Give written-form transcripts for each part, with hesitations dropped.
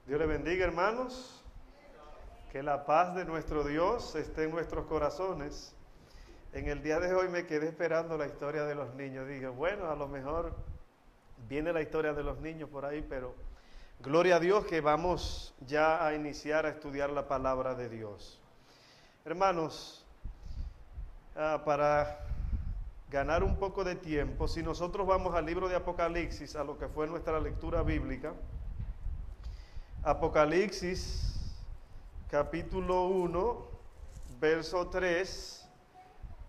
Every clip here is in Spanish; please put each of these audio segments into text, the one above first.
Dios le bendiga, hermanos. Que la paz de nuestro Dios esté en nuestros corazones. En el día de hoy me quedé esperando la historia de los niños. Dije, bueno, a lo mejor viene la historia de los niños por ahí, pero gloria a Dios que vamos ya a iniciar a estudiar la palabra de Dios. Hermanos, para ganar un poco de tiempo, si nosotros vamos al libro de Apocalipsis, a lo que fue nuestra lectura bíblica, Apocalipsis capítulo 1, verso 3,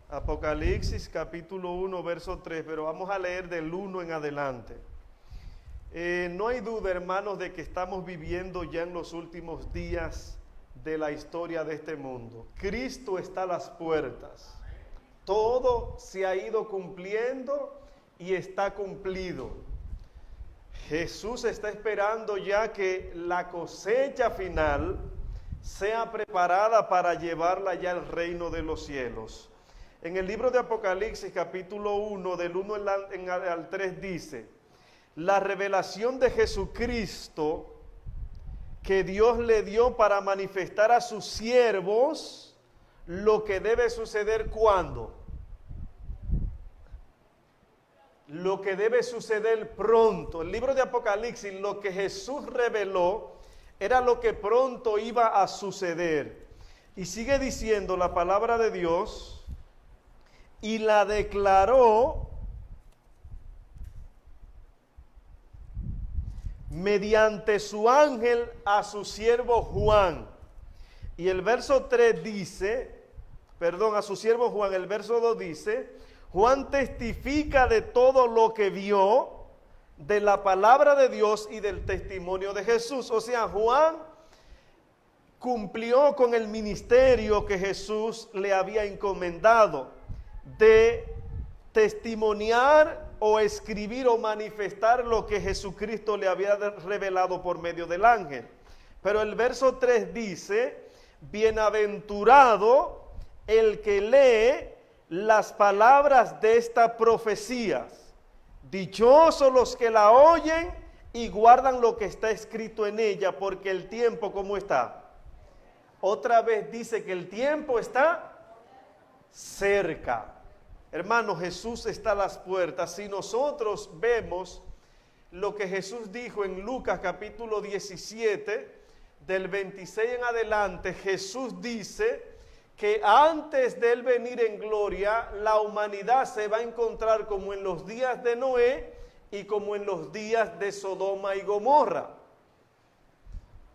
Apocalipsis capítulo 1, verso 3, pero vamos a leer del 1 en adelante. No hay duda, hermanos, de que estamos viviendo ya en los últimos días de la historia de este mundo. Cristo está a las puertas. Todo se ha ido cumpliendo y está cumplido. Jesús está esperando ya que la cosecha final sea preparada para llevarla ya al reino de los cielos. En el libro de Apocalipsis, capítulo 1, del 1 al 3 dice: la revelación de Jesucristo que Dios le dio para manifestar a sus siervos lo que debe suceder cuando. Lo que debe suceder pronto. El libro de Apocalipsis, lo que Jesús reveló era lo que pronto iba a suceder. Y sigue diciendo la palabra de Dios, y la declaró mediante su ángel a su siervo Juan. Y el verso 3 dice, a su siervo Juan, el verso 2 dice: Juan testifica de todo lo que vio, de la palabra de Dios y del testimonio de Jesús. O sea, Juan cumplió con el ministerio que Jesús le había encomendado de testimoniar o escribir o manifestar lo que Jesucristo le había revelado por medio del ángel. Pero el verso 3 dice: bienaventurado el que lee las palabras de estas profecías, dichosos los que la oyen y guardan lo que está escrito en ella, porque el tiempo, ¿cómo está? Otra vez dice que el tiempo está cerca. Hermano, Jesús está a las puertas. Si nosotros vemos lo que Jesús dijo en Lucas capítulo 17, del 26 en adelante, Jesús dice que antes de Él venir en gloria, la humanidad se va a encontrar como en los días de Noé y como en los días de Sodoma y Gomorra.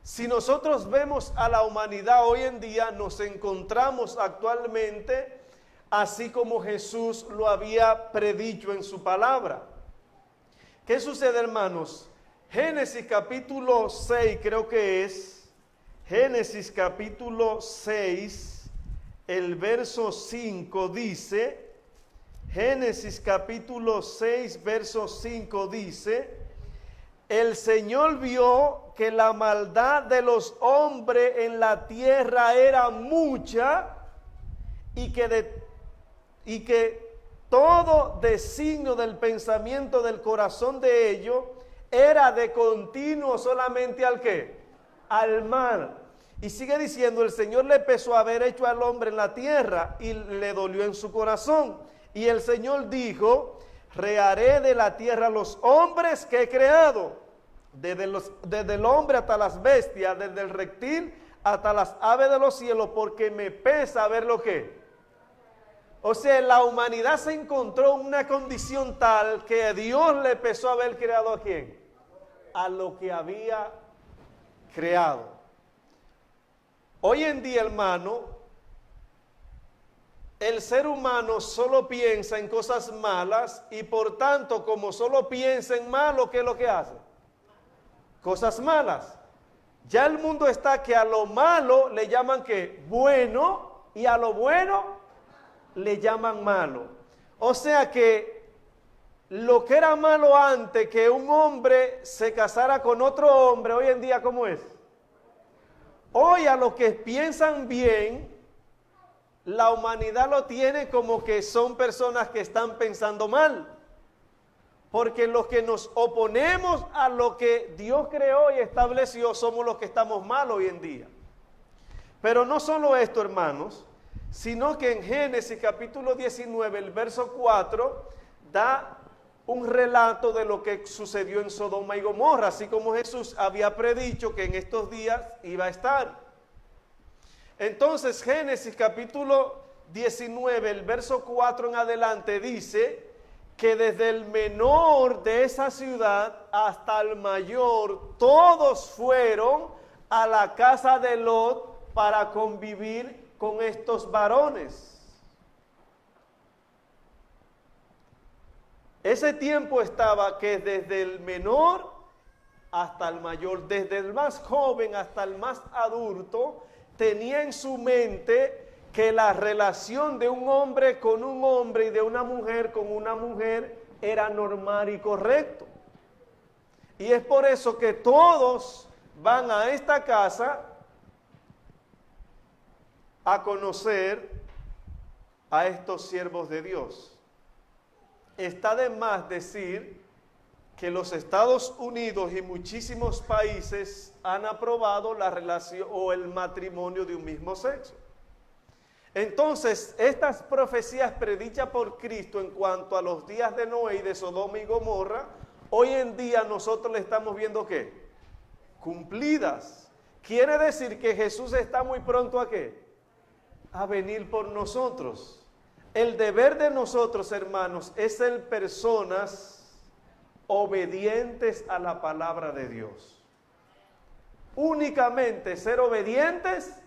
Si nosotros vemos a la humanidad hoy en día, nos encontramos actualmente así como Jesús lo había predicho en su palabra. ¿Qué sucede, hermanos? Génesis capítulo 6, creo que es, Génesis capítulo 6, el verso 5 dice, Génesis capítulo 6, verso 5 dice: el Señor vio que la maldad de los hombres en la tierra era mucha y que todo designio del pensamiento del corazón de ellos era de continuo solamente ¿al qué? Al mal. Y sigue diciendo: el Señor le pesó haber hecho al hombre en la tierra y le dolió en su corazón. Y el Señor dijo: reharé de la tierra los hombres que he creado, desde el hombre hasta las bestias, desde el reptil hasta las aves de los cielos, porque me pesa ver lo que. O sea, la humanidad se encontró en una condición tal que Dios le pesó haber creado ¿a quién? A lo que había creado. Hoy en día, hermano, el ser humano solo piensa en cosas malas y por tanto, como solo piensa en malo, ¿qué es lo que hace? Cosas malas. Ya el mundo está que a lo malo le llaman ¿qué? Bueno, y a lo bueno le llaman malo. O sea que lo que era malo antes, que un hombre se casara con otro hombre, hoy en día ¿cómo es? Hoy a los que piensan bien, la humanidad lo tiene como que son personas que están pensando mal. Porque los que nos oponemos a lo que Dios creó y estableció somos los que estamos mal hoy en día. Pero no solo esto, hermanos, sino que en Génesis capítulo 19, el verso 4, da un relato de lo que sucedió en Sodoma y Gomorra, así como Jesús había predicho que en estos días iba a estar. Entonces Génesis capítulo 19, el verso 4 en adelante dice que desde el menor de esa ciudad hasta el mayor, todos fueron a la casa de Lot para convivir con estos varones. Ese tiempo estaba que desde el menor hasta el mayor, desde el más joven hasta el más adulto, tenía en su mente que la relación de un hombre con un hombre y de una mujer con una mujer era normal y correcto. Y es por eso que todos van a esta casa a conocer a estos siervos de Dios. Está de más decir que los Estados Unidos y muchísimos países han aprobado la relación o el matrimonio de un mismo sexo. Entonces, estas profecías predichas por Cristo en cuanto a los días de Noé y de Sodoma y Gomorra, hoy en día nosotros le estamos viendo ¿qué? Cumplidas. Quiere decir que Jesús está muy pronto ¿a qué? A venir por nosotros. El deber de nosotros, hermanos, es ser personas obedientes a la palabra de Dios. Únicamente ser obedientes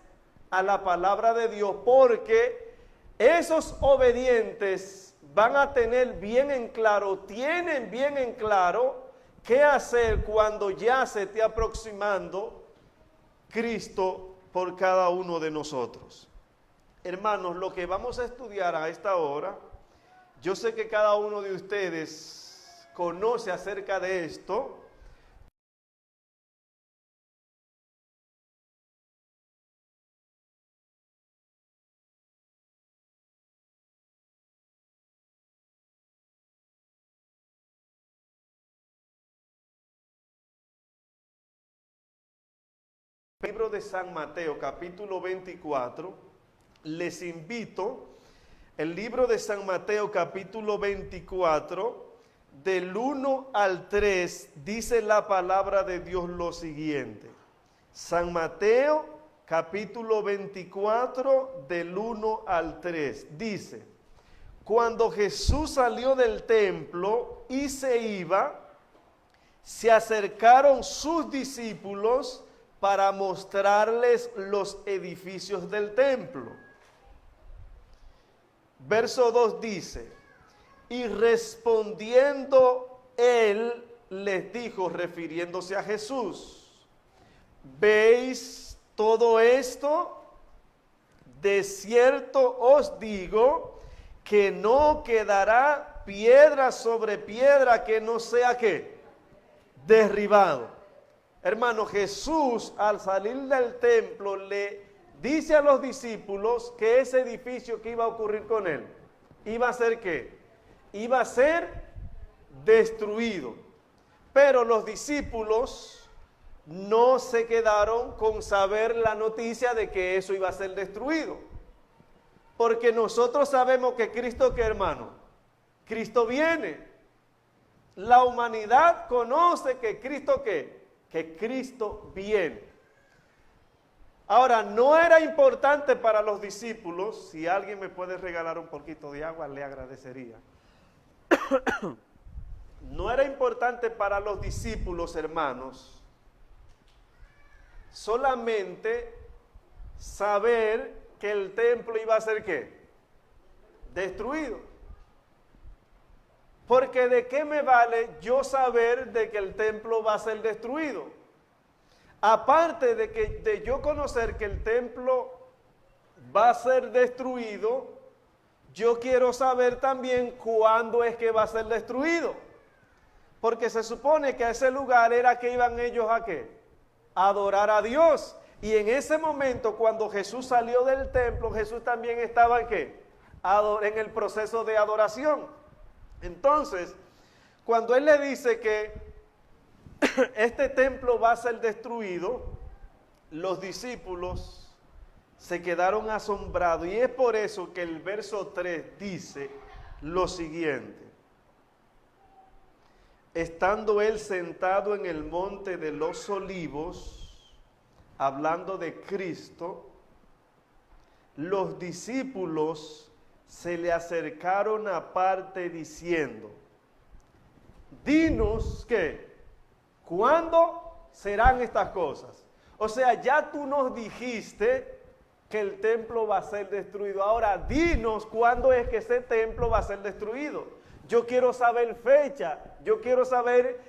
a la palabra de Dios, porque esos obedientes van a tener bien en claro, tienen bien en claro qué hacer cuando ya se esté aproximando Cristo por cada uno de nosotros. Hermanos, lo que vamos a estudiar a esta hora, yo sé que cada uno de ustedes conoce acerca de esto. El libro de San Mateo, capítulo 24. Les invito, el libro de San Mateo capítulo 24, del 1 al 3, dice la palabra de Dios lo siguiente. San Mateo capítulo 24, del 1 al 3, dice: Cuando Jesús salió del templo y se iba, se acercaron sus discípulos para mostrarles los edificios del templo. Verso 2 dice: y respondiendo él les dijo, refiriéndose a Jesús: ¿veis todo esto? De cierto os digo que no quedará piedra sobre piedra que no sea ¿qué? Derribado. Hermano, Jesús al salir del templo le dice a los discípulos que ese edificio que iba a ocurrir con él, iba a ser ¿qué? Iba a ser destruido. Pero los discípulos no se quedaron con saber la noticia de que eso iba a ser destruido. Porque nosotros sabemos que Cristo, ¿qué, hermano? Cristo viene. La humanidad conoce que Cristo, ¿qué? Que Cristo viene. Ahora, no era importante para los discípulos, si alguien me puede regalar un poquito de agua, le agradecería. No era importante para los discípulos, hermanos, solamente saber que el templo iba a ser ¿qué? Destruido. Porque ¿de qué me vale yo saber de que el templo va a ser destruido? Aparte de yo conocer que el templo va a ser destruido, yo quiero saber también cuándo es que va a ser destruido. Porque se supone que a ese lugar era que iban ellos a ¿qué? A adorar a Dios. Y en ese momento, cuando Jesús salió del templo, Jesús también estaba ¿en qué? En el proceso de adoración. Entonces, cuando Él le dice que este templo va a ser destruido, los discípulos se quedaron asombrados. Y es por eso que el verso 3 dice lo siguiente: estando Él sentado en el monte de los olivos, hablando de Cristo, los discípulos se le acercaron aparte diciendo: dinos ¿qué? ¿Cuándo serán estas cosas? O sea, ya tú nos dijiste que el templo va a ser destruido. Ahora dinos cuándo es que ese templo va a ser destruido. Yo quiero saber fecha, yo quiero saber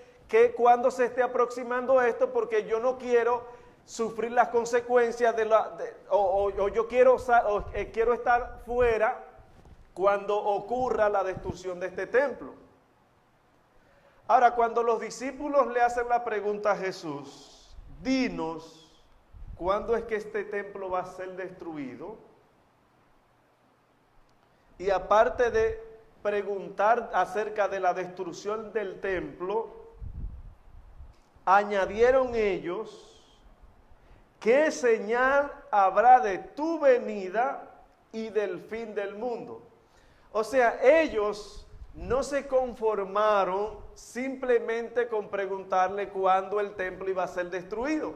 cuándo se esté aproximando esto, porque yo no quiero sufrir las consecuencias yo quiero estar fuera cuando ocurra la destrucción de este templo. Ahora, cuando los discípulos le hacen la pregunta a Jesús, dinos cuándo es que este templo va a ser destruido, y aparte de preguntar acerca de la destrucción del templo, añadieron ellos: ¿qué señal habrá de tu venida y del fin del mundo? O sea, ellos no se conformaron simplemente con preguntarle cuándo el templo iba a ser destruido,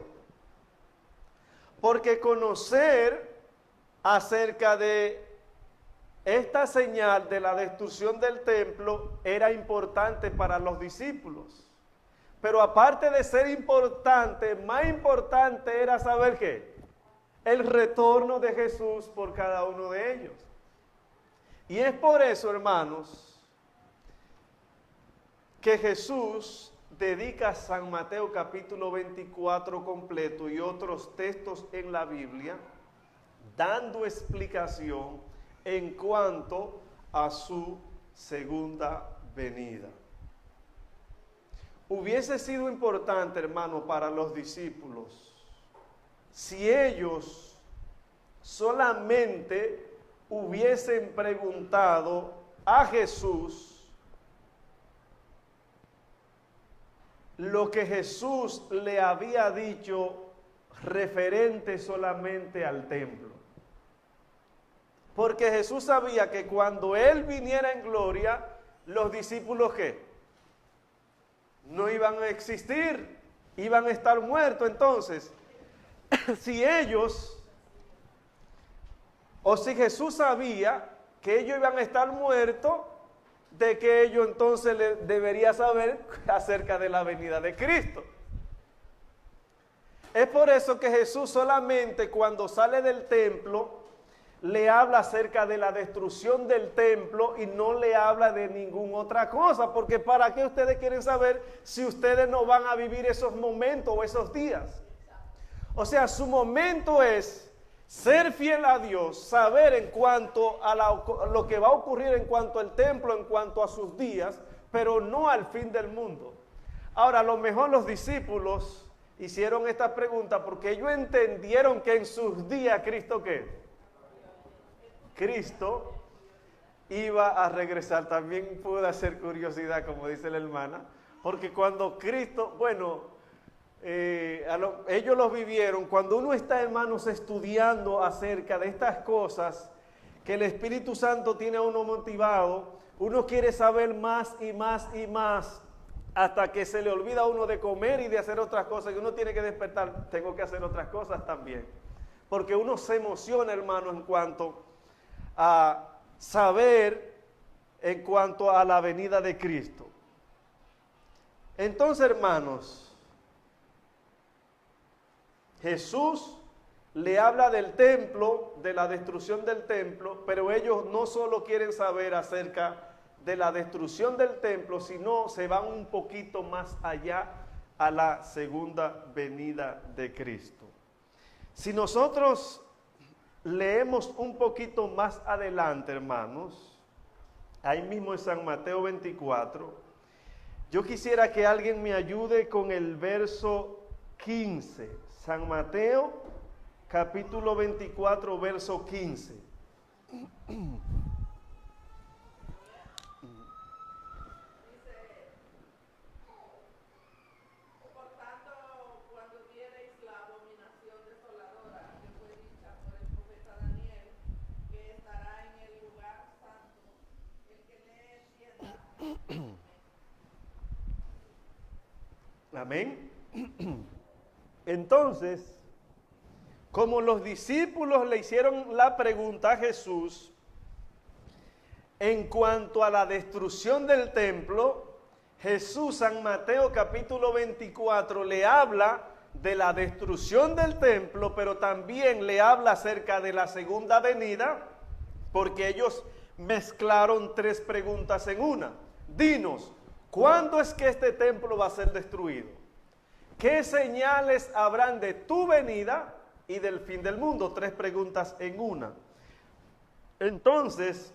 porque conocer acerca de esta señal de la destrucción del templo era importante para los discípulos. Pero aparte de ser importante, más importante era saber ¿qué? El retorno de Jesús por cada uno de ellos. Y es por eso, hermanos, que Jesús dedica a San Mateo capítulo 24 completo y otros textos en la Biblia, dando explicación en cuanto a su segunda venida. Hubiese sido importante, hermano, para los discípulos, si ellos solamente hubiesen preguntado a Jesús lo que Jesús le había dicho referente solamente al templo. Porque Jesús sabía que cuando Él viniera en gloria, los discípulos ¿qué? No iban a existir, iban a estar muertos. Entonces, si Jesús sabía que ellos iban a estar muertos, de que ellos entonces debería saber acerca de la venida de Cristo. Es por eso que Jesús solamente cuando sale del templo le habla acerca de la destrucción del templo y no le habla de ninguna otra cosa, porque ¿para qué ustedes quieren saber si ustedes no van a vivir esos momentos o esos días? O sea, su momento es ser fiel a Dios, saber en cuanto a lo que va a ocurrir en cuanto al templo, en cuanto a sus días, pero no al fin del mundo. Ahora, a lo mejor los discípulos hicieron esta pregunta porque ellos entendieron que en sus días Cristo ¿qué? Cristo iba a regresar. También puede hacer curiosidad, como dice la hermana, porque cuando Cristo, ellos lo vivieron. Cuando uno está, hermanos, estudiando acerca de estas cosas, que el Espíritu Santo tiene a uno motivado, uno quiere saber más y más y más, hasta que se le olvida a uno de comer y de hacer otras cosas, y uno tiene que despertar, tengo que hacer otras cosas también, porque uno se emociona, hermano, en cuanto a saber en cuanto a la venida de Cristo. Entonces, hermanos, Jesús le habla del templo, de la destrucción del templo, pero ellos no solo quieren saber acerca de la destrucción del templo, sino se van un poquito más allá a la segunda venida de Cristo. Si nosotros leemos un poquito más adelante, hermanos, ahí mismo en San Mateo 24, yo quisiera que alguien me ayude con el verso 15. San Mateo, capítulo 24, verso 15. Amén. Entonces, como los discípulos le hicieron la pregunta a Jesús en cuanto a la destrucción del templo, Jesús en Mateo capítulo 24 le habla de la destrucción del templo, pero también le habla acerca de la segunda venida, porque ellos mezclaron tres preguntas en una. Dinos, ¿cuándo es que este templo va a ser destruido? ¿Qué señales habrán de tu venida y del fin del mundo? Tres preguntas en una. Entonces,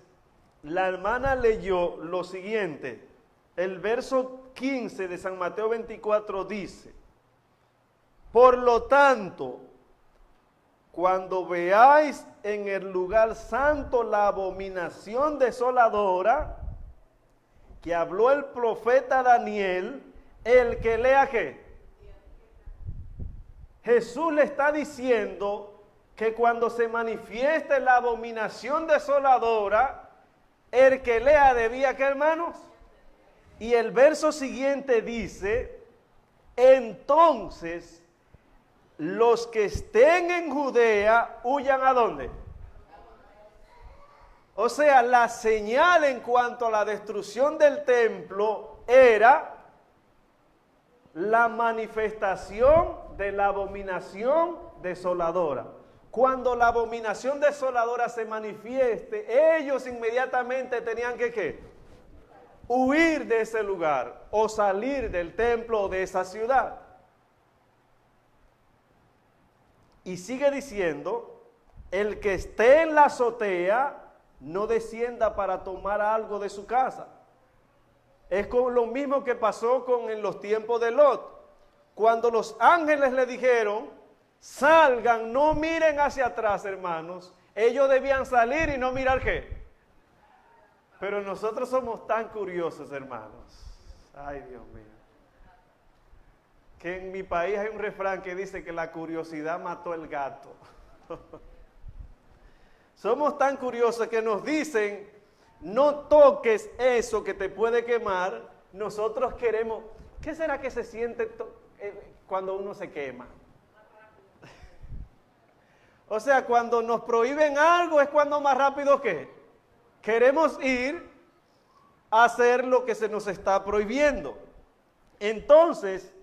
la hermana leyó lo siguiente. El verso 15 de San Mateo 24 dice: por lo tanto, cuando veáis en el lugar santo la abominación desoladora que habló el profeta Daniel, el que lea ¿qué? Jesús le está diciendo que cuando se manifieste la abominación desoladora, el que lea debía ¿qué, hermanos? Y el verso siguiente dice: entonces los que estén en Judea huyan ¿a dónde? O sea, la señal en cuanto a la destrucción del templo era la manifestación de la abominación desoladora. Cuando la abominación desoladora se manifieste, ellos inmediatamente tenían que ¿qué? Huir de ese lugar o salir del templo o de esa ciudad. Y sigue diciendo: el que esté en la azotea no descienda para tomar algo de su casa. Es con lo mismo que pasó en los tiempos de Lot. Cuando los ángeles le dijeron: salgan, no miren hacia atrás, hermanos. Ellos debían salir y no mirar ¿qué? Pero nosotros somos tan curiosos, hermanos. Ay, Dios mío. Que en mi país hay un refrán que dice que la curiosidad mató el gato. Somos tan curiosos que nos dicen: no toques eso que te puede quemar. Nosotros queremos, ¿qué será que se siente cuando uno se quema? O sea, cuando nos prohíben algo es cuando más rápido que queremos ir a hacer lo que se nos está prohibiendo. Entonces,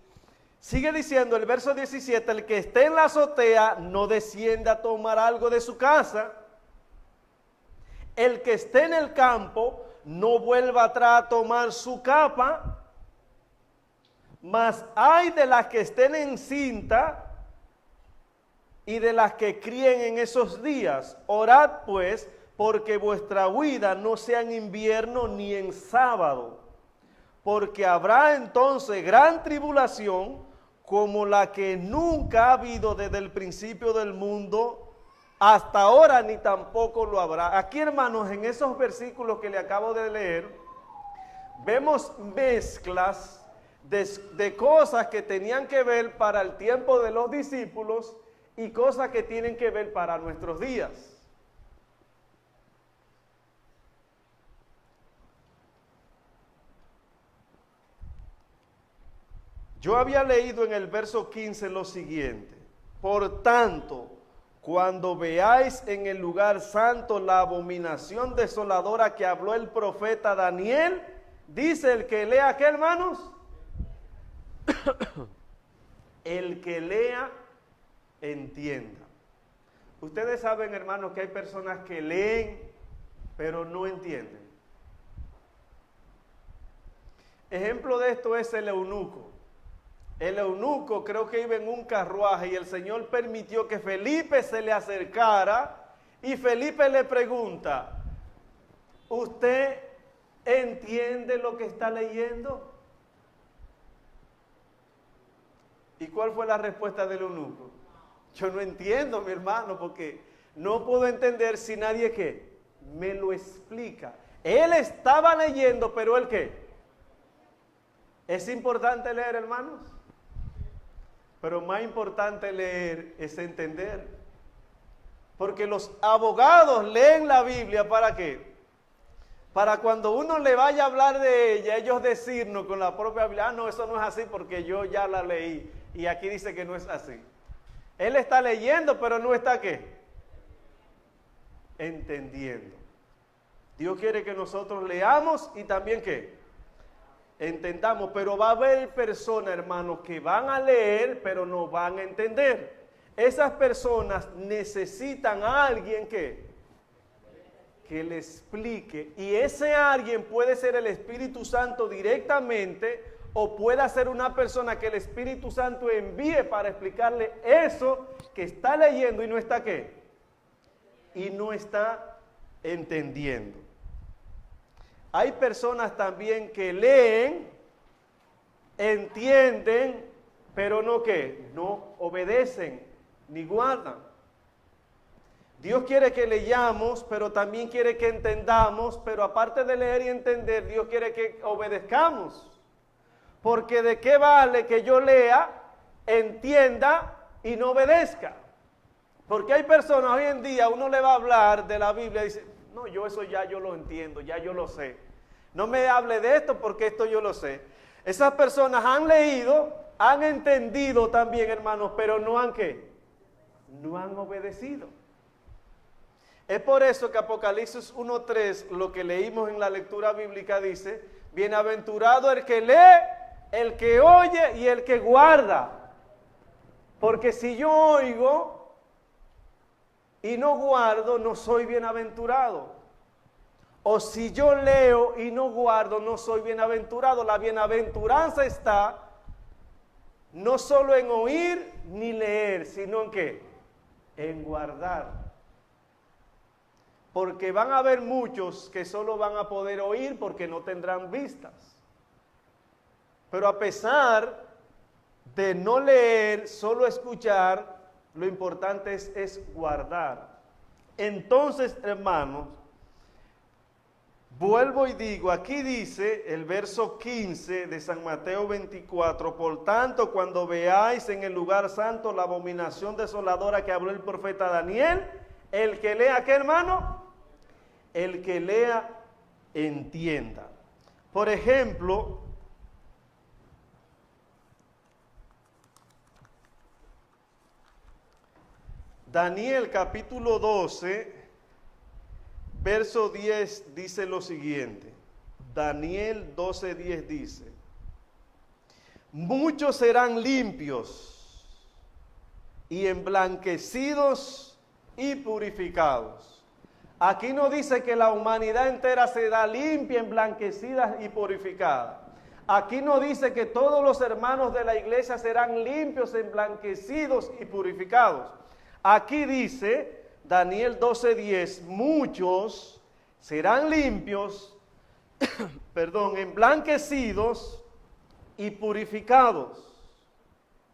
sigue diciendo el verso 17: el que esté en la azotea no descienda a tomar algo de su casa. El que esté en el campo no vuelva atrás a tomar su capa. Mas hay de las que estén en cinta y de las que críen en esos días. Orad pues, porque vuestra huida no sea en invierno ni en sábado, porque habrá entonces gran tribulación, como la que nunca ha habido desde el principio del mundo hasta ahora, ni tampoco lo habrá. Aquí, hermanos, en esos versículos que le acabo de leer, vemos mezclas de cosas que tenían que ver para el tiempo de los discípulos y cosas que tienen que ver para nuestros días. Yo había leído en el verso 15 lo siguiente: por tanto, cuando veáis en el lugar santo la abominación desoladora que habló el profeta Daniel, dice el que lea, ¿qué, hermanos? El que lea, entienda. Ustedes saben, hermanos, que hay personas que leen, pero no entienden. Ejemplo de esto es el eunuco. El eunuco creo que iba en un carruaje y el Señor permitió que Felipe se le acercara y Felipe le pregunta: ¿usted entiende lo que está leyendo? ¿Y cuál fue la respuesta del eunuco? Yo no entiendo, mi hermano, porque no puedo entender si nadie ¿qué? Me lo explica. Él estaba leyendo, pero ¿el qué? ¿Es importante leer, hermanos? Pero más importante leer es entender. Porque los abogados leen la Biblia ¿para qué? para cuando uno le vaya a hablar de ella, ellos decirnos con la propia Biblia, no, eso no es así porque yo ya la leí y aquí dice que no es así. Él está leyendo, pero no está ¿qué? Entendiendo. Dios quiere que nosotros leamos y también ¿qué? Entendamos, pero va a haber personas, hermanos, que van a leer, pero no van a entender. Esas personas necesitan a alguien que le explique, y ese alguien puede ser el Espíritu Santo directamente, o puede ser una persona que el Espíritu Santo envíe para explicarle eso que está leyendo y no está ¿qué? Y no está entendiendo. Hay personas también que leen, entienden, pero no ¿qué? No obedecen ni guardan. Dios quiere que leyamos, pero también quiere que entendamos, pero aparte de leer y entender, Dios quiere que obedezcamos. Porque ¿de qué vale que yo lea, entienda y no obedezca? Porque hay personas hoy en día, uno le va a hablar de la Biblia y dice, no, yo eso ya yo lo entiendo, ya yo lo sé. No me hable de esto porque esto yo lo sé. Esas personas han leído, han entendido también, hermanos, pero no han ¿qué? No han obedecido. Es por eso que Apocalipsis 1:3, lo que leímos en la lectura bíblica dice, bienaventurado el que lee, el que oye y el que guarda. Porque si yo oigo y no guardo, no soy bienaventurado. O si yo leo y no guardo, no soy bienaventurado. La bienaventuranza está no solo en oír ni leer, sino en ¿qué? En guardar. Porque van a haber muchos que solo van a poder oír porque no tendrán vistas. Pero a pesar de no leer, solo escuchar, lo importante es guardar. Entonces, hermanos, vuelvo y digo, aquí dice el verso 15 de San Mateo 24, por tanto, cuando veáis en el lugar santo la abominación desoladora que habló el profeta Daniel, el que lea, ¿qué hermano? El que lea, entienda. Por ejemplo, Daniel capítulo 12, verso 10 dice lo siguiente. Daniel 12:10 dice, muchos serán limpios y emblanquecidos y purificados. Aquí no dice que la humanidad entera será limpia, emblanquecida y purificada. Aquí no dice que todos los hermanos de la iglesia serán limpios, emblanquecidos y purificados. Aquí dice, Daniel 12:10, muchos serán limpios, emblanquecidos y purificados.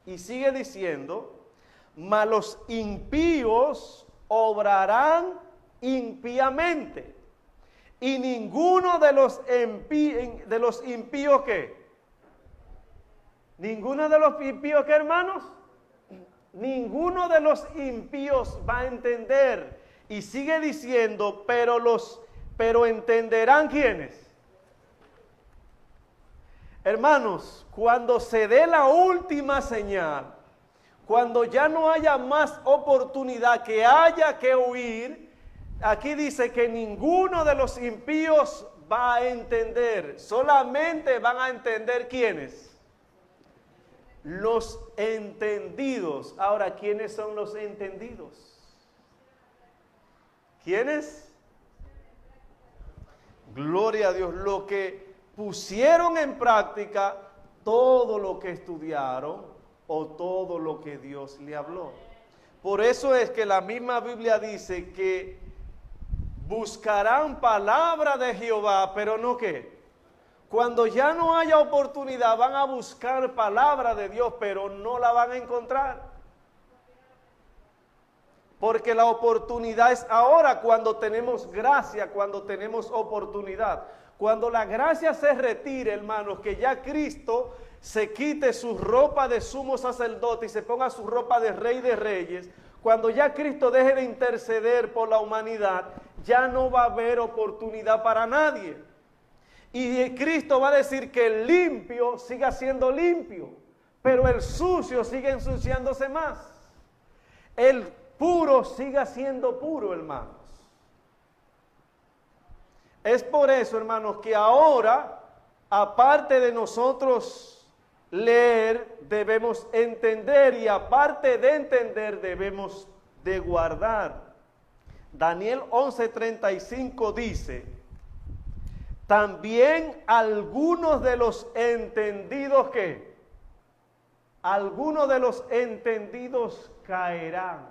Y sigue diciendo, mas los impíos obrarán impíamente, y ninguno de los impíos ¿qué? Ninguno de los impíos ¿qué, hermanos? Ninguno de los impíos va a entender. Y sigue diciendo, pero entenderán ¿quiénes? Hermanos, cuando se dé la última señal, cuando ya no haya más oportunidad, que haya que huir, aquí dice que ninguno de los impíos va a entender, solamente van a entender ¿quiénes? Los entendidos. Ahora, ¿quiénes son los entendidos? ¿Quiénes? Gloria a Dios, lo que pusieron en práctica todo lo que estudiaron o todo lo que Dios le habló. Por eso es que la misma Biblia dice que buscarán palabra de Jehová, pero no ¿qué? Cuando ya no haya oportunidad, van a buscar palabra de Dios, pero no la van a encontrar. Porque la oportunidad es ahora, cuando tenemos gracia, cuando tenemos oportunidad. Cuando la gracia se retire, hermanos, que ya Cristo se quite su ropa de sumo sacerdote y se ponga su ropa de rey de reyes, cuando ya Cristo deje de interceder por la humanidad, ya no va a haber oportunidad para nadie. Y Cristo va a decir que el limpio siga siendo limpio, pero el sucio sigue ensuciándose más. El puro siga siendo puro, hermanos. Es por eso, hermanos, que ahora, aparte de nosotros leer, debemos entender, y aparte de entender, debemos de guardar. Daniel 11:35 dice: también algunos de los entendidos, ¿qué? Algunos de los entendidos caerán.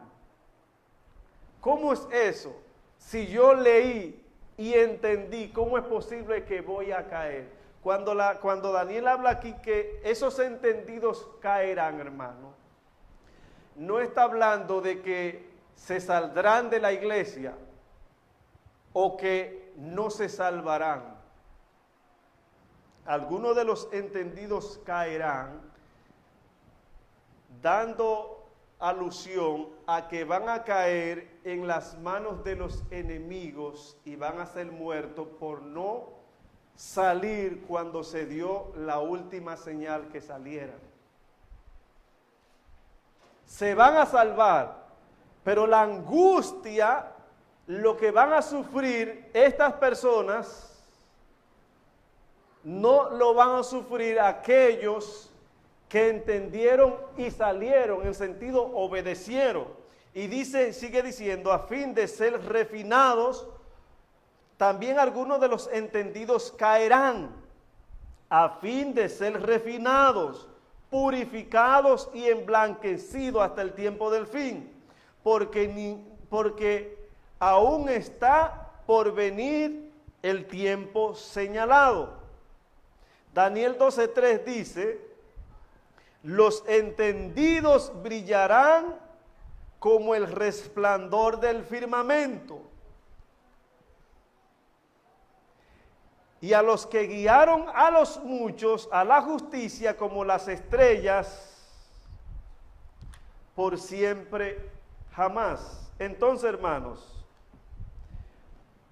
¿Cómo es eso? Si yo leí y entendí, ¿cómo es posible que voy a caer? Cuando Daniel habla aquí que esos entendidos caerán, hermano, no está hablando de que se saldrán de la iglesia o que no se salvarán. Algunos de los entendidos caerán, dando alusión a que van a caer en las manos de los enemigos y van a ser muertos por no salir cuando se dio la última señal que salieran. Se van a salvar, pero la angustia, lo que van a sufrir estas personas, no lo van a sufrir aquellos que entendieron y salieron, en sentido obedecieron. Y dice, sigue diciendo, a fin de ser refinados, también algunos de los entendidos caerán, a fin de ser refinados, purificados y emblanquecidos hasta el tiempo del fin, porque aún está por venir el tiempo señalado. Daniel 12:3 dice: los entendidos brillarán como el resplandor del firmamento. Y a los que guiaron a los muchos a la justicia como las estrellas, por siempre jamás. Entonces, hermanos,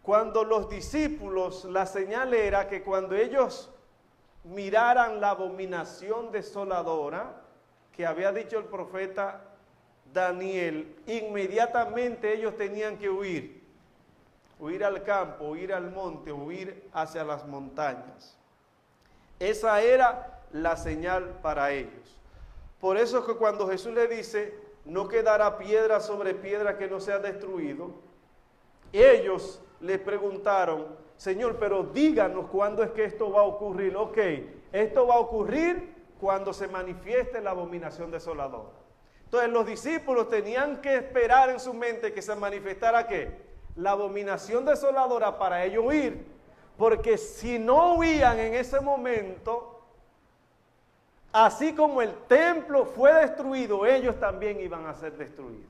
cuando los discípulos, la señal era que cuando ellos miraran la abominación desoladora que había dicho el profeta Daniel, inmediatamente ellos tenían que huir al campo, huir al monte, huir hacia las montañas. Esa era la señal para ellos. Por eso es que cuando Jesús le dice, no quedará piedra sobre piedra que no sea destruido, ellos le preguntaron, Señor, pero díganos cuándo es que esto va a ocurrir. Ok, esto va a ocurrir cuando se manifieste la abominación desoladora. Entonces los discípulos tenían que esperar en su mente que se manifestara ¿qué? La abominación desoladora para ellos huir. Porque si no huían en ese momento, así como el templo fue destruido, ellos también iban a ser destruidos.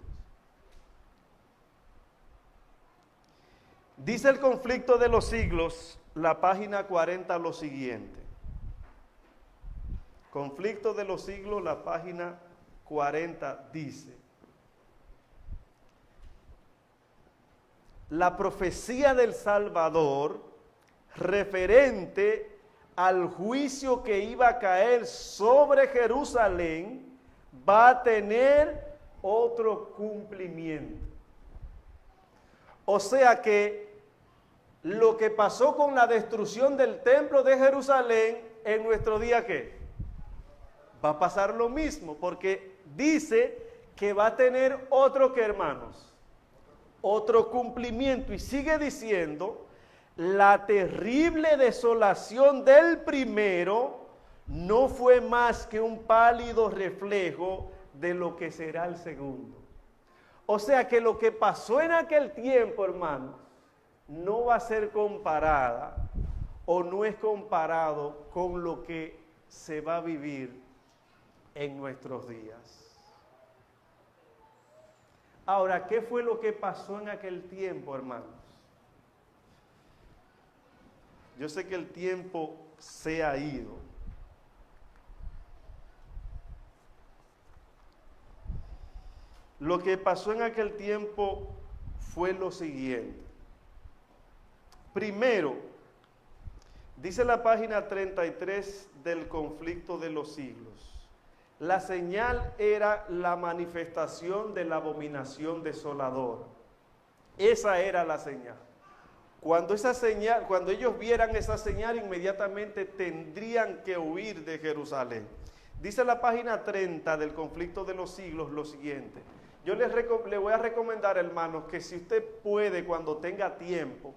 Dice el conflicto de los siglos, la página 40, lo siguiente. Conflicto de los siglos, la página 40 dice: la profecía del Salvador referente al juicio que iba a caer sobre Jerusalén va a tener otro cumplimiento. O sea que lo que pasó con la destrucción del templo de Jerusalén, en nuestro día, ¿qué? Va a pasar lo mismo, porque dice que va a tener otro, ¿qué, hermanos? Otro cumplimiento. Y sigue diciendo, la terrible desolación del primero no fue más que un pálido reflejo de lo que será el segundo. O sea que lo que pasó en aquel tiempo, hermanos, no va a ser comparada o no es comparado con lo que se va a vivir en nuestros días. Ahora, ¿qué fue lo que pasó en aquel tiempo, hermanos? Yo sé que el tiempo se ha ido. Lo que pasó en aquel tiempo fue lo siguiente. Primero, dice la página 33 del conflicto de los siglos, la señal era la manifestación de la abominación desoladora. Esa era la señal. Cuando ellos vieran esa señal, inmediatamente tendrían que huir de Jerusalén. Dice la página 30 del conflicto de los siglos lo siguiente. Yo le voy a recomendar, hermanos, que si usted puede, cuando tenga tiempo,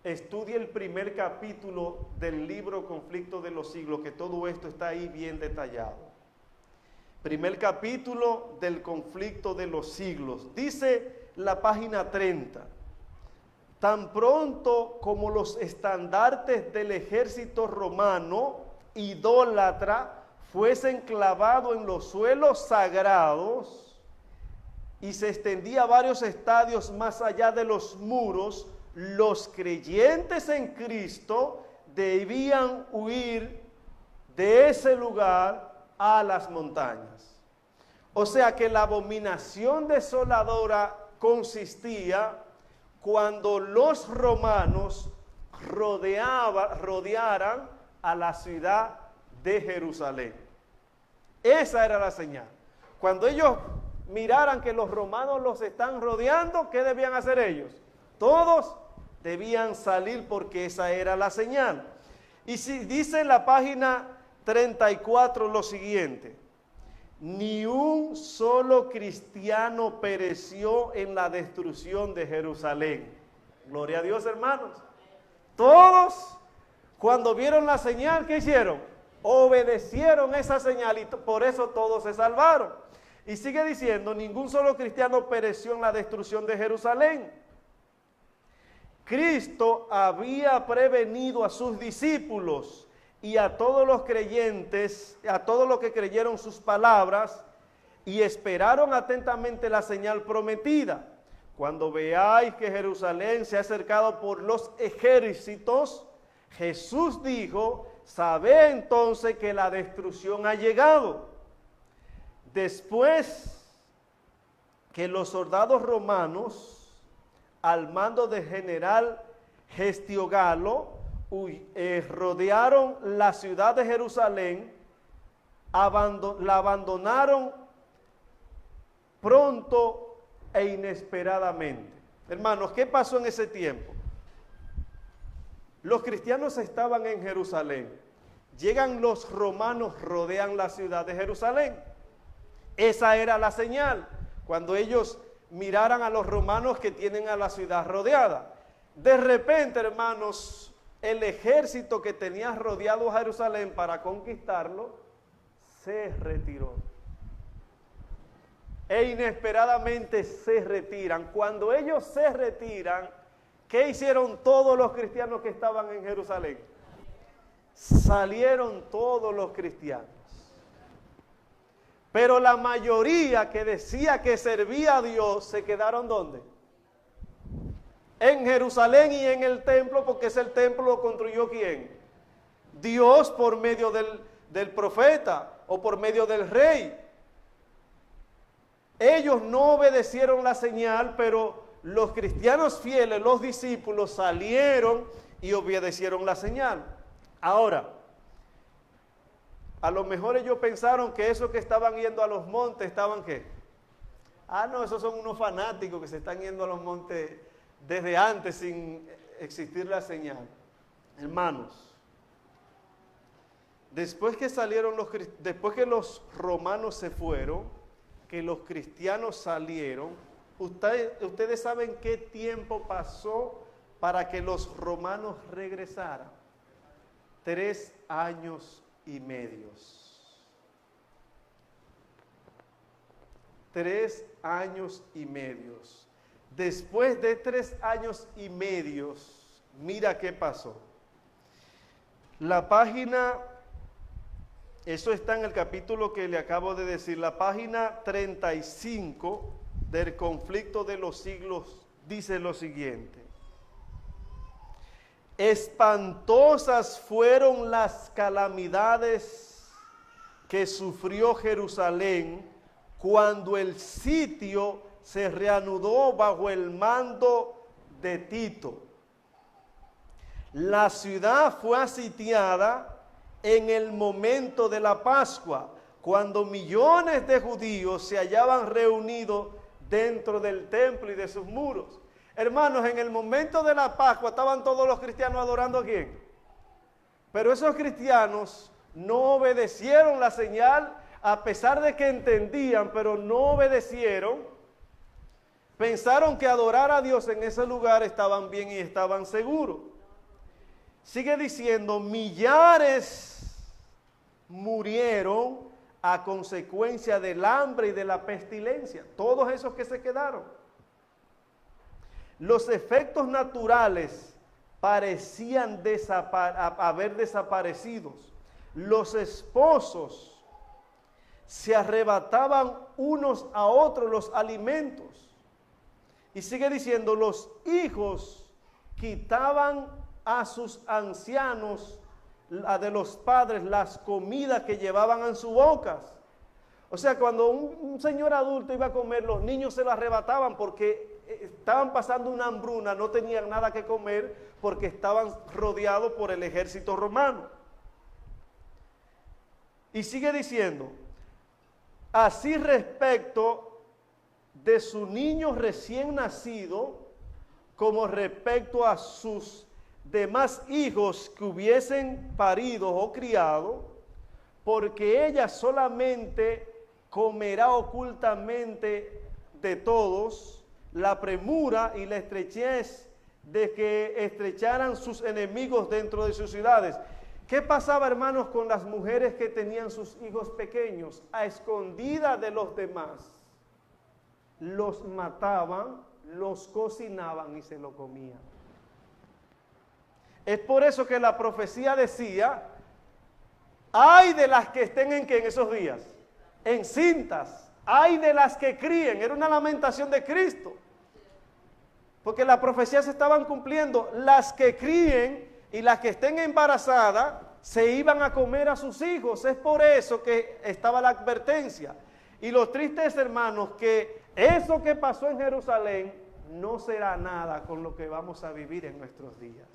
estudie el primer capítulo del libro Conflicto de los Siglos, que todo esto está ahí bien detallado. Primer capítulo del Conflicto de los Siglos. Dice la página 30. Tan pronto como los estandartes del ejército romano idólatra fuesen clavados en los suelos sagrados y se extendía a varios estadios más allá de los muros, los creyentes en Cristo debían huir de ese lugar a las montañas. O sea que la abominación desoladora consistía cuando los romanos rodearan a la ciudad de Jerusalén. Esa era la señal. Cuando ellos miraran que los romanos los están rodeando, ¿qué debían hacer ellos? Todos debían salir porque esa era la señal. Y si dice en la página 34 lo siguiente: ni un solo cristiano pereció en la destrucción de Jerusalén. Gloria a Dios, hermanos. Todos, cuando vieron la señal, ¿qué hicieron? Obedecieron esa señal y por eso todos se salvaron. Y sigue diciendo, ningún solo cristiano pereció en la destrucción de Jerusalén. Cristo había prevenido a sus discípulos y a todos los creyentes, a todos los que creyeron sus palabras y esperaron atentamente la señal prometida. Cuando veáis que Jerusalén se ha acercado por los ejércitos, Jesús dijo, sabed entonces que la destrucción ha llegado. Después que los soldados romanos, al mando del general Gestiogalo, rodearon la ciudad de Jerusalén, la abandonaron pronto e inesperadamente. Hermanos, ¿qué pasó en ese tiempo? Los cristianos estaban en Jerusalén. Llegan los romanos, rodean la ciudad de Jerusalén. Esa era la señal. Cuando ellos miraran a los romanos que tienen a la ciudad rodeada. De repente, hermanos, el ejército que tenía rodeado a Jerusalén para conquistarlo, se retiró. E inesperadamente se retiran. Cuando ellos se retiran, ¿qué hicieron todos los cristianos que estaban en Jerusalén? Salieron todos los cristianos. Pero la mayoría que decía que servía a Dios, ¿se quedaron dónde? En Jerusalén y en el templo, porque ese templo lo construyó ¿quién? Dios por medio del profeta o por medio del rey. Ellos no obedecieron la señal, pero los cristianos fieles, los discípulos, salieron y obedecieron la señal. Ahora, a lo mejor ellos pensaron que esos que estaban yendo a los montes, ¿estaban qué? Ah, no, esos son unos fanáticos que se están yendo a los montes desde antes sin existir la señal. Hermanos, después que los romanos se fueron, que los cristianos salieron, ustedes saben qué tiempo pasó para que los romanos regresaran. 3 años y medio. 3 años y medio. Después de 3 años y medio, mira qué pasó. La página, eso está en el capítulo que le acabo de decir, la página 35 del conflicto de los siglos dice lo siguiente. Espantosas fueron las calamidades que sufrió Jerusalén cuando el sitio se reanudó bajo el mando de Tito. La ciudad fue asitiada en el momento de la Pascua, cuando millones de judíos se hallaban reunidos dentro del templo y de sus muros. Hermanos, en el momento de la Pascua estaban todos los cristianos adorando ¿a quién? Pero esos cristianos no obedecieron la señal, a pesar de que entendían, pero no obedecieron. Pensaron que adorar a Dios en ese lugar estaban bien y estaban seguros. Sigue diciendo, millares murieron a consecuencia del hambre y de la pestilencia. Todos esos que se quedaron. Los efectos naturales parecían haber desaparecido. Los esposos se arrebataban unos a otros los alimentos. Y sigue diciendo, los hijos quitaban a sus ancianos, de los padres, las comidas que llevaban en sus bocas. O sea, cuando un señor adulto iba a comer, los niños se lo arrebataban porque estaban pasando una hambruna, no tenían nada que comer porque estaban rodeados por el ejército romano. Y sigue diciendo, así respecto de su niño recién nacido, como respecto a sus demás hijos que hubiesen parido o criado, porque ella solamente comerá ocultamente de todos la premura y la estrechez de que estrecharan sus enemigos dentro de sus ciudades. ¿Qué pasaba, hermanos, con las mujeres que tenían sus hijos pequeños? A escondidas de los demás, los mataban, los cocinaban y se lo comían. Es por eso que la profecía decía, ay de las que estén en esos días, encintas, ay de las que críen. Era una lamentación de Cristo, porque las profecías se estaban cumpliendo. Las que críen y las que estén embarazadas se iban a comer a sus hijos. Es por eso que estaba la advertencia. Y lo triste es, hermanos, que eso que pasó en Jerusalén no será nada con lo que vamos a vivir en nuestros días.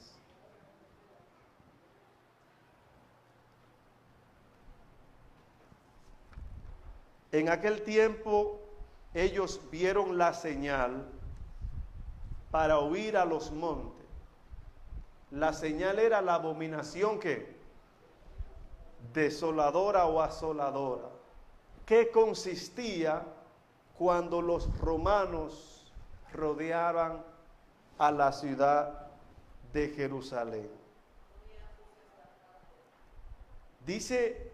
En aquel tiempo ellos vieron la señal para huir a los montes. La señal era la abominación que desoladora o asoladora, que consistía cuando los romanos rodeaban a la ciudad de Jerusalén. Dice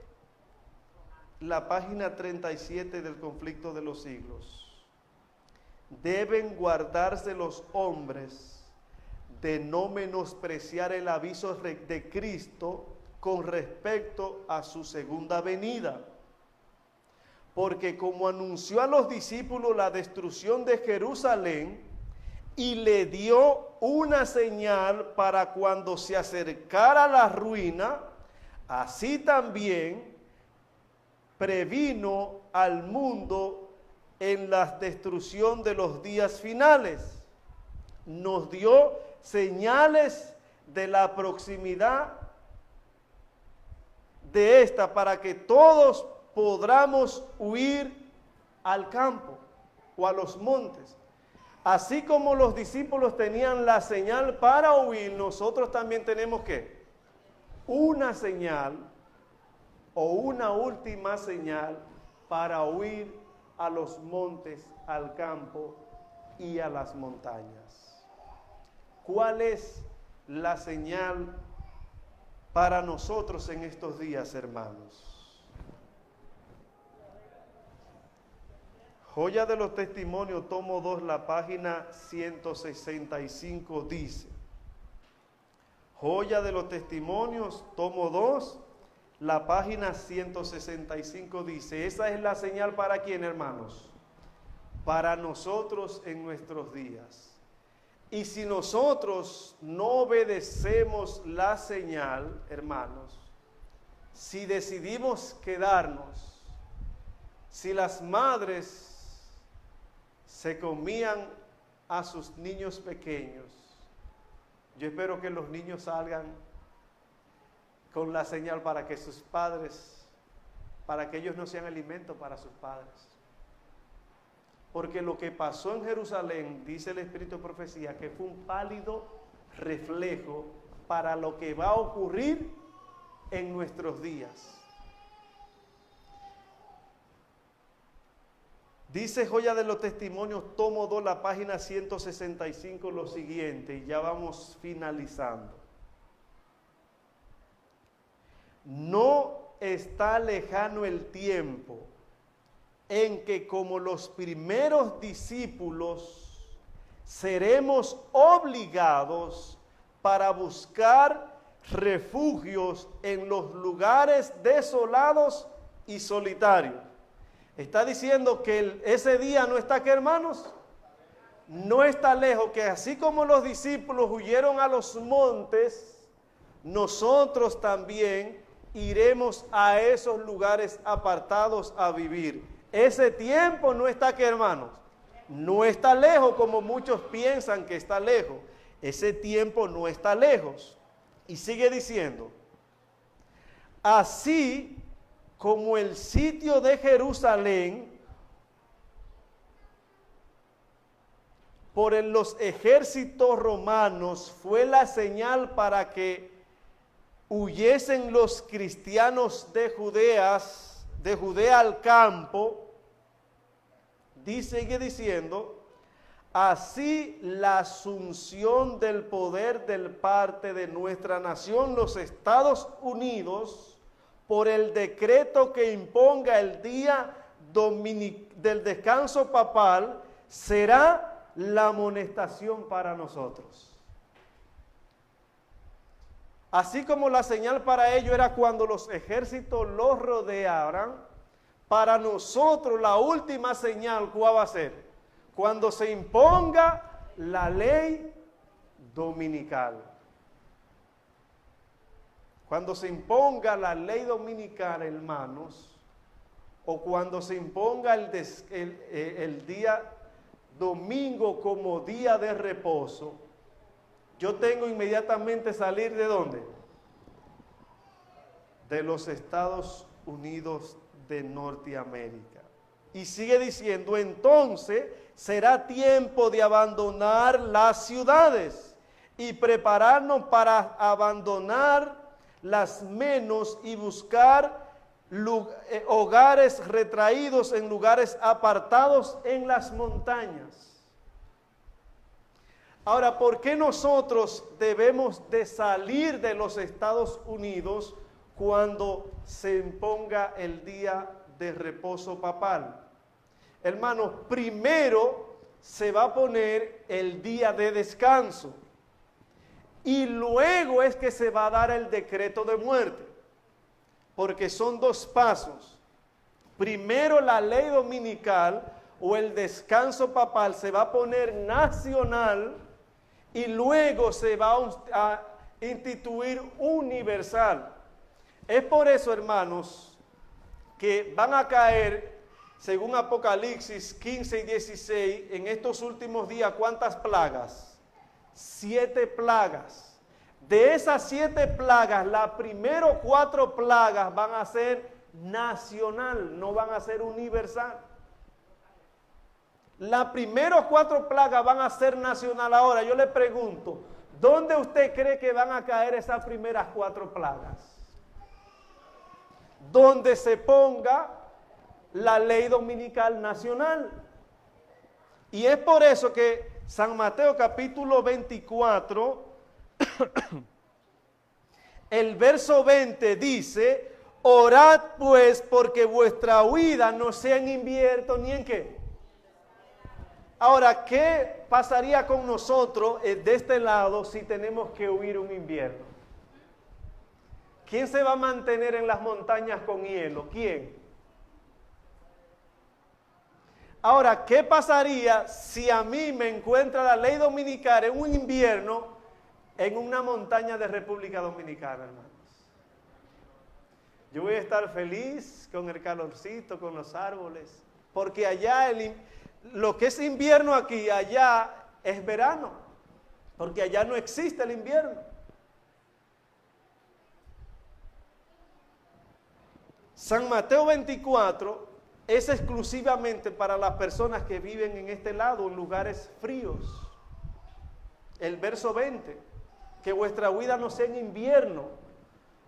la página 37 del Conflicto de los Siglos: deben guardarse los hombres de no menospreciar el aviso de Cristo con respecto a su segunda venida, porque como anunció a los discípulos la destrucción de Jerusalén y le dio una señal para cuando se acercara la ruina, así también previno al mundo en la destrucción de los días finales. Nos dio señales de la proximidad de esta para que todos podamos huir al campo o a los montes. Así como los discípulos tenían la señal para huir, nosotros también tenemos que una señal o una última señal para huir a los montes, al campo y a las montañas. ¿Cuál es la señal para nosotros en estos días, hermanos? Joya de los Testimonios, tomo 2, la página 165 dice. Joya de los Testimonios, tomo 2, la página 165 dice, esa es la señal para quién, hermanos, para nosotros en nuestros días. Y si nosotros no obedecemos la señal, hermanos, si decidimos quedarnos, si las madres se comían a sus niños pequeños, Yo espero que los niños salgan con la señal para que sus padres, para que ellos no sean alimento para sus padres. Porque lo que pasó en Jerusalén, dice el Espíritu de Profecía, que fue un pálido reflejo para lo que va a ocurrir en nuestros días. Dice Joya de los Testimonios, tomo 2, la página 165, lo siguiente, y ya vamos finalizando. No está lejano el tiempo en que, como los primeros discípulos, seremos obligados para buscar refugios en los lugares desolados y solitarios. Está diciendo que ese día no está aquí, hermanos, no está lejos, que así como los discípulos huyeron a los montes, nosotros también iremos a esos lugares apartados a vivir. Ese tiempo no está aquí, hermanos, no está lejos como muchos piensan que está lejos. Ese tiempo no está lejos. Y sigue diciendo, así como el sitio de Jerusalén por los ejércitos romanos fue la señal para que huyesen los cristianos de Judea al campo, sigue diciendo, así la asunción del poder del parte de nuestra nación, los Estados Unidos, por el decreto que imponga el día del descanso papal, será la amonestación para nosotros. Así como la señal para ellos era cuando los ejércitos los rodearan, para nosotros la última señal, ¿cuál va a ser? Cuando se imponga la ley dominical. Cuando se imponga la ley dominical, hermanos, o cuando se imponga el día domingo como día de reposo, yo tengo inmediatamente salir ¿de dónde? De los Estados Unidos de Norteamérica. Y sigue diciendo, entonces será tiempo de abandonar las ciudades y prepararnos para abandonar las menos y buscar hogares retraídos en lugares apartados en las montañas. Ahora, ¿por qué nosotros debemos de salir de los Estados Unidos cuando se imponga el día de reposo papal? Hermanos, primero se va a poner el día de descanso y luego es que se va a dar el decreto de muerte, porque son dos pasos. Primero la ley dominical o el descanso papal se va a poner nacional y luego se va a instituir universal. Es por eso, hermanos, que van a caer, según Apocalipsis 15 y 16, en estos últimos días, ¿cuántas plagas? 7 plagas. De esas 7 plagas, las primeras 4 plagas van a ser nacional, no van a ser universal. Las primeras 4 plagas van a ser nacional. Ahora yo le pregunto, ¿dónde usted cree que van a caer esas primeras 4 plagas? Donde se ponga la ley dominical nacional. Y es por eso que San Mateo capítulo 24, el verso 20 dice, orad pues porque vuestra huida no sea en invierno ni en qué. Ahora, ¿qué pasaría con nosotros de este lado si tenemos que huir un invierno? ¿Quién se va a mantener en las montañas con hielo? ¿Quién? Ahora, ¿qué pasaría si a mí me encuentra la ley dominical en un invierno en una montaña de República Dominicana, hermanos? Yo voy a estar feliz con el calorcito, con los árboles, porque allá lo que es invierno aquí, allá es verano. porque allá no existe el invierno. San Mateo 24 es exclusivamente para las personas que viven en este lado, en lugares fríos. El verso 20, que vuestra huida no sea en invierno,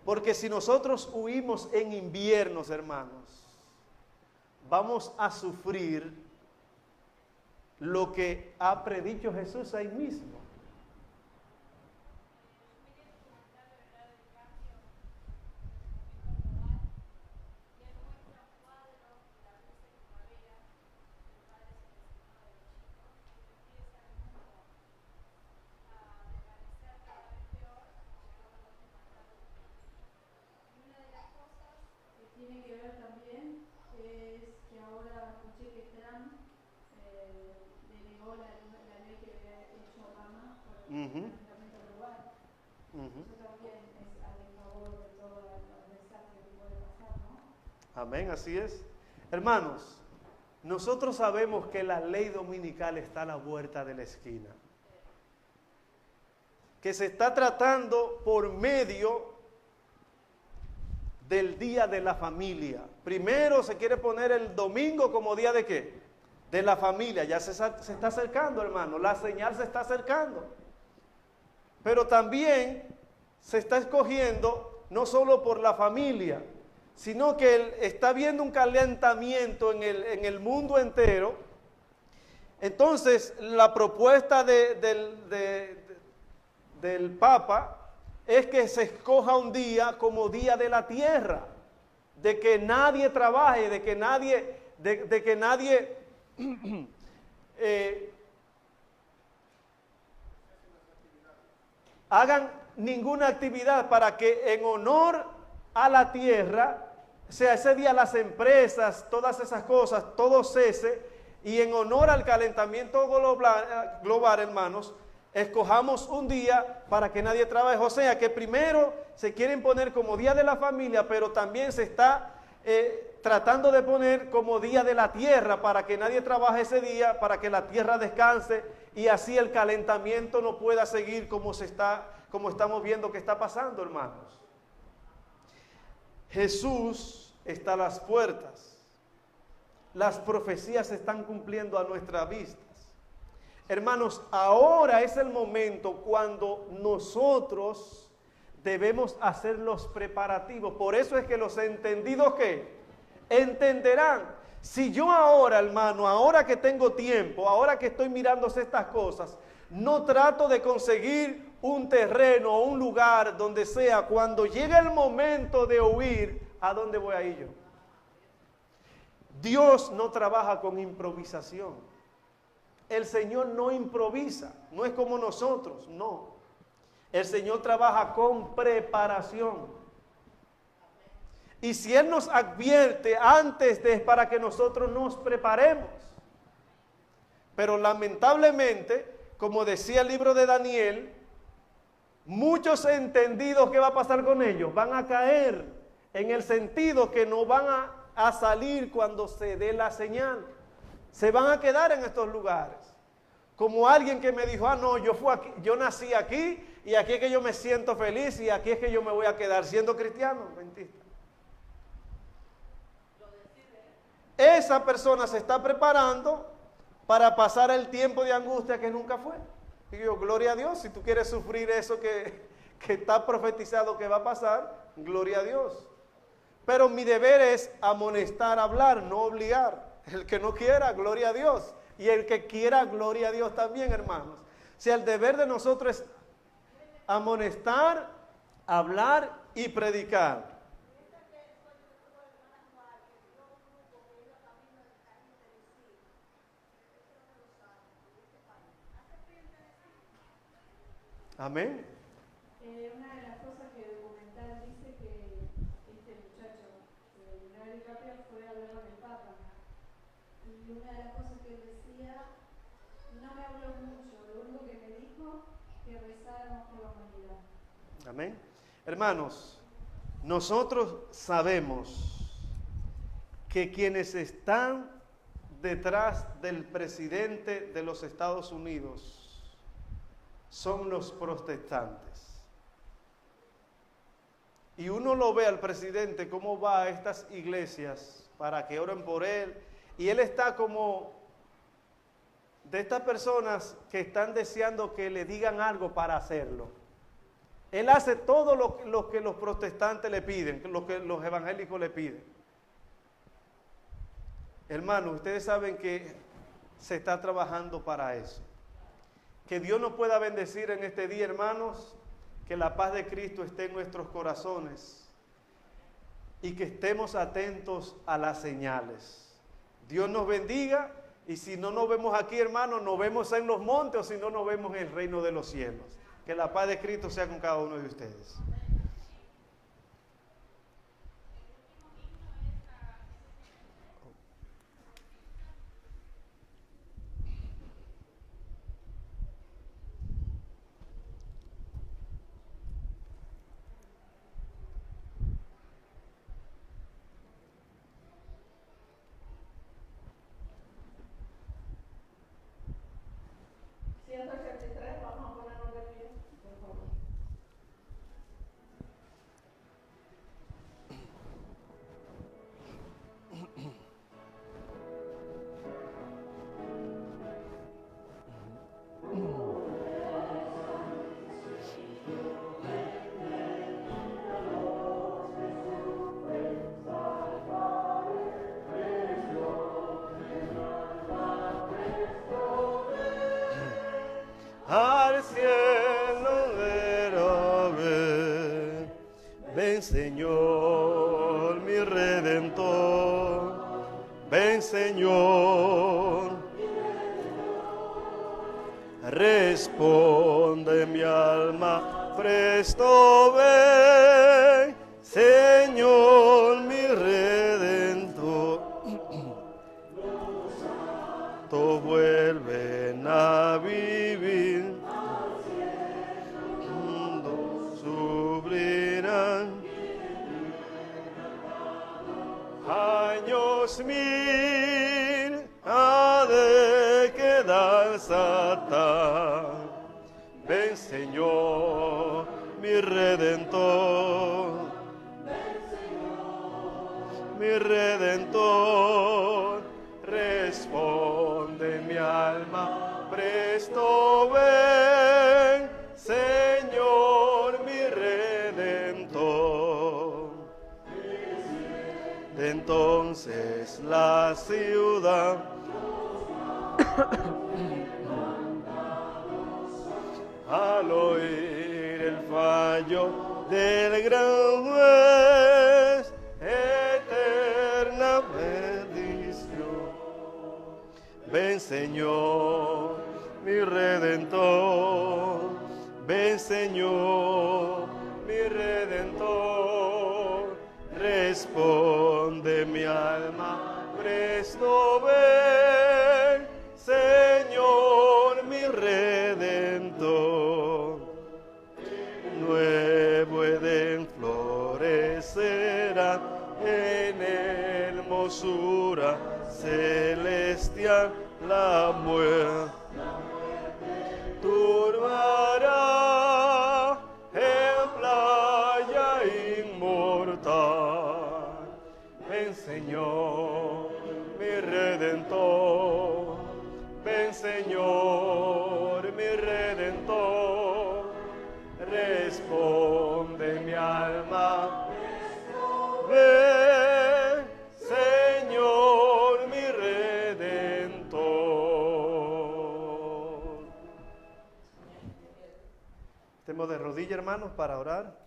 porque si nosotros huimos en inviernos, hermanos, vamos a sufrir lo que ha predicho Jesús ahí mismo. Tiene que ver también es que ahora escuché que Trump denegó la ley que había hecho Obama por el calentamiento global. Eso también es a favor de todo el desastre que puede pasar, ¿no? Amén, así es. Hermanos, nosotros sabemos que la ley dominical está a la vuelta de la esquina, que se está tratando por medio del día de la familia. Primero se quiere poner el domingo como día de ¿qué? De la familia. Ya se está acercando, hermano. La señal se está acercando. Pero también se está escogiendo no solo por la familia, sino que está habiendo un calentamiento en el mundo entero. Entonces, la propuesta del Papa es que se escoja un día como día de la tierra, de que nadie trabaje, de que nadie hagan ninguna actividad, para que en honor a la tierra, o sea, ese día las empresas, todas esas cosas, todo cese, y en honor al calentamiento global, hermanos, escojamos un día para que nadie trabaje. O sea, que primero se quieren poner como día de la familia, pero también se está tratando de poner como día de la tierra, para que nadie trabaje ese día, para que la tierra descanse, y así el calentamiento no pueda seguir como estamos viendo que está pasando, hermanos. Jesús está a las puertas. Las profecías se están cumpliendo a nuestra vista. Hermanos, ahora es el momento cuando nosotros debemos hacer los preparativos. Por eso es que los entendidos, ¿qué? Entenderán. Si yo ahora, hermano, ahora que tengo tiempo, ahora que estoy mirándose estas cosas, no trato de conseguir un terreno o un lugar donde sea, cuando llegue el momento de huir, ¿a dónde voy a ir yo? Dios no trabaja con improvisación. El Señor no improvisa, no es como nosotros, no. El Señor trabaja con preparación. Y si Él nos advierte antes, es para que nosotros nos preparemos. Pero lamentablemente, como decía el libro de Daniel, muchos entendidos, ¿qué va a pasar con ellos? Van a caer en el sentido que no van a salir cuando se dé la señal. Se van a quedar en estos lugares. Como alguien que me dijo, no, yo nací aquí, y aquí es que yo me siento feliz, y aquí es que yo me voy a quedar siendo cristiano. Mentira. Esa persona se está preparando para pasar el tiempo de angustia que nunca fue. Y yo, gloria a Dios, si tú quieres sufrir eso que está profetizado que va a pasar, gloria a Dios. Pero mi deber es amonestar, hablar, no obligar. El que no quiera, gloria a Dios. Y el que quiera, gloria a Dios también, hermanos. O sea, el deber de nosotros es amonestar, hablar y predicar. Amén. Una de las cosas que el documental dice que este muchacho, Leonardo DiCaprio, fue a hablar con el Papa. Y una de las cosas que él decía, no me habló mucho, lo único que me dijo, que rezáramos por la humanidad. Amén. Hermanos, nosotros sabemos que quienes están detrás del presidente de los Estados Unidos son los protestantes. Y uno lo ve al presidente cómo va a estas iglesias para que oren por él, y él está como de estas personas que están deseando que le digan algo para hacerlo. Él hace todo lo que los protestantes le piden, lo que los evangélicos le piden. Hermanos, ustedes saben que se está trabajando para eso. Que Dios nos pueda bendecir en este día, hermanos, que la paz de Cristo esté en nuestros corazones y que estemos atentos a las señales. Dios nos bendiga, y si no nos vemos aquí, hermanos, nos vemos en los montes, o si no, nos vemos en el reino de los cielos. Que la paz de Cristo sea con cada uno de ustedes. Vamos a ponernos de pie, por favor. Al cielo ver, ven Señor, mi Redentor, ven Señor, responde mi alma, presto ven, Señor, mi Redentor, todos vuelven a vivir, sufrirán años mil, ha de quedar Satán. Ven Señor, mi Redentor, mi Redentor, responde mi alma, presto ven, Señor, mi Redentor. De entonces la ciudad al oír el fallo del gran juez, eterna bendición. Ven Señor, mi Redentor, ven Señor, mi Redentor, responde mi alma, presto ven, Señor, mi Redentor. Nuevo Edén florecerá en hermosura celestial, la muerte turbará en playa inmortal. Ven Señor, mi Redentor, ven Señor, mi Redentor, responde mi alma, ven Señor, mi Redentor. Estemos de rodillas, hermanos, para orar.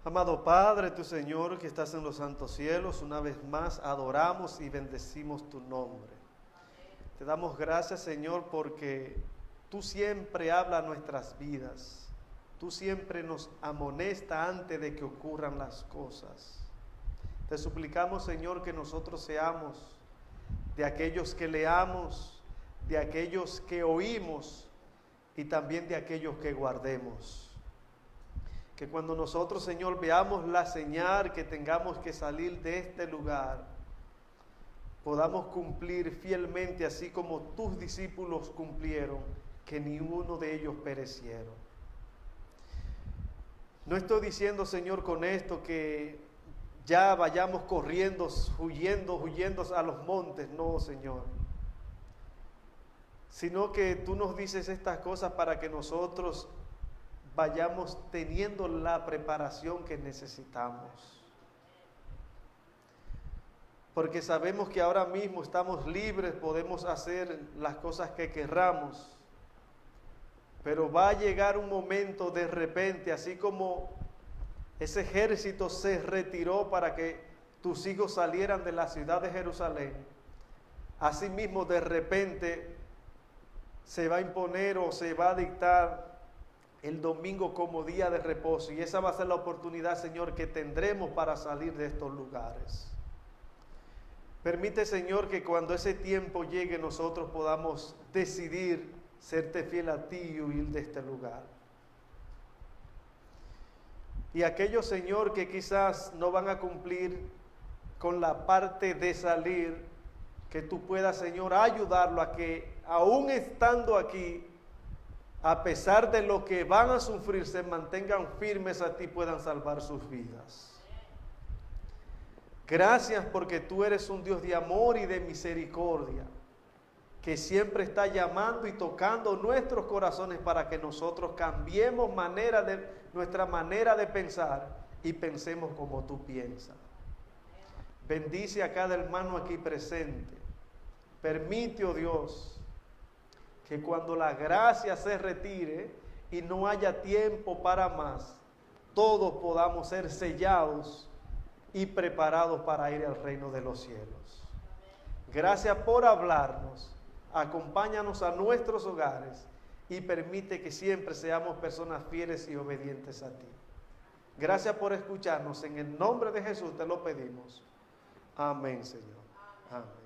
Amado Padre, tu Señor que estás en los santos cielos, una vez más adoramos y bendecimos tu nombre. Te damos gracias, Señor, porque tú siempre hablas a nuestras vidas. Tú siempre nos amonestas antes de que ocurran las cosas. Te suplicamos, Señor, que nosotros seamos de aquellos que leamos, de aquellos que oímos y también de aquellos que guardemos. Que cuando nosotros, Señor, veamos la señal que tengamos que salir de este lugar, podamos cumplir fielmente así como tus discípulos cumplieron, que ni uno de ellos perecieron. No estoy diciendo, Señor, con esto que ya vayamos corriendo, huyendo a los montes, no, Señor. Sino que tú nos dices estas cosas para que nosotros vayamos teniendo la preparación que necesitamos. Porque sabemos que ahora mismo estamos libres, podemos hacer las cosas que querramos. Pero va a llegar un momento de repente, así como ese ejército se retiró para que tus hijos salieran de la ciudad de Jerusalén. Asimismo, de repente se va a imponer o se va a dictar el domingo como día de reposo. Y esa va a ser la oportunidad, Señor, que tendremos para salir de estos lugares. Permite, Señor, que cuando ese tiempo llegue nosotros podamos decidir serte fiel a ti y huir de este lugar. Y aquellos, Señor, que quizás no van a cumplir con la parte de salir, que tú puedas, Señor, ayudarlo a que, aún estando aquí, a pesar de lo que van a sufrir, se mantengan firmes a ti y puedan salvar sus vidas. Gracias porque tú eres un Dios de amor y de misericordia, que siempre está llamando y tocando nuestros corazones para que nosotros cambiemos nuestra manera de pensar y pensemos como tú piensas. Bendice a cada hermano aquí presente. Permite, oh Dios, que cuando la gracia se retire y no haya tiempo para más, todos podamos ser sellados y preparados para ir al reino de los cielos. Gracias por hablarnos. Acompáñanos a nuestros hogares y permite que siempre seamos personas fieles y obedientes a ti. Gracias por escucharnos. En el nombre de Jesús te lo pedimos. Amén, Señor. Amén.